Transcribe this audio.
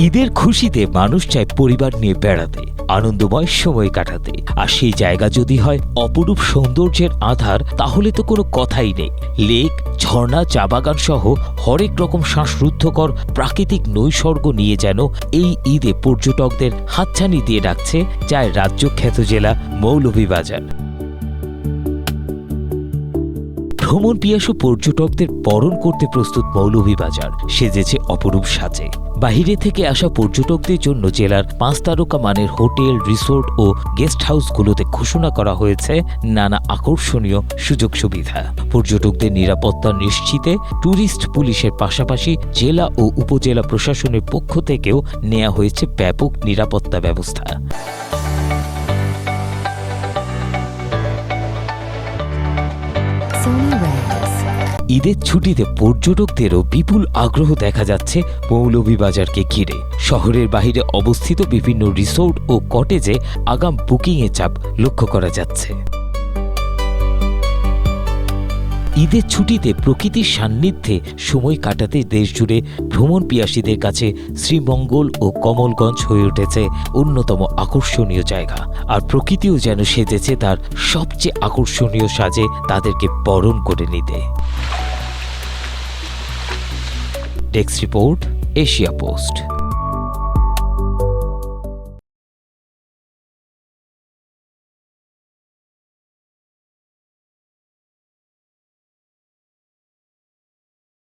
ঈদের খুশিতে মানুষ চায় পরিবার নিয়ে বেড়াতে, আনন্দময় সময় কাটাতে। আর সেই জায়গা যদি হয় অপরূপ সৌন্দর্যের আধার, তাহলে তো কোনো কথাই নেই। লেক, ঝর্ণা, চা বাগান সহ হরেক রকম শ্বাসরুদ্ধকর প্রাকৃতিক নৈসর্গ নিয়ে যেন এই ঈদে পর্যটকদের হাতছানি দিয়ে রাখছে চায় রাজ্য খ্যাত জেলা মৌলভীবাজার। ভ্রমণ পিয়াসু পর্যটকদের বরণ করতে প্রস্তুত মৌলভীবাজার সেজেছে অপরূপ সাজে। বাহিরে থেকে আসা পর্যটকদের জন্য জেলার 5 তারকা মানের হোটেল, রিসোর্ট ও গেস্ট হাউসগুলোতে ঘোষণা করা হয়েছে নানা আকর্ষণীয় সুযোগ সুবিধা। পর্যটকদের নিরাপত্তা নিশ্চিতে ট্যুরিস্ট পুলিশের পাশাপাশি জেলা ও উপজেলা প্রশাসনের পক্ষ থেকেও নেওয়া হয়েছে ব্যাপক নিরাপত্তা ব্যবস্থা। ঈদের ছুটিতে পর্যটকদেরও বিপুল আগ্রহ দেখা যাচ্ছে মৌলভীবাজারকে ঘিরে। শহরের বাইরে অবস্থিত বিভিন্ন রিসোর্ট ও কটেজে আগাম বুকিংয়ের চাপ লক্ষ্য করা যাচ্ছে। ঈদের ছুটিতে প্রকৃতির সান্নিধ্যে সময় কাটাতে দেশজুড়ে ভ্রমণ পিয়াসীদের কাছে শ্রীমঙ্গল ও কমলগঞ্জ হয়ে উঠেছে অন্যতম আকর্ষণীয় জায়গা। আর প্রকৃতিও যেন সেজেছে তার সবচেয়ে আকর্ষণীয় সাজে তাদেরকে বরণ করে নিতে। Desk report, Asia post.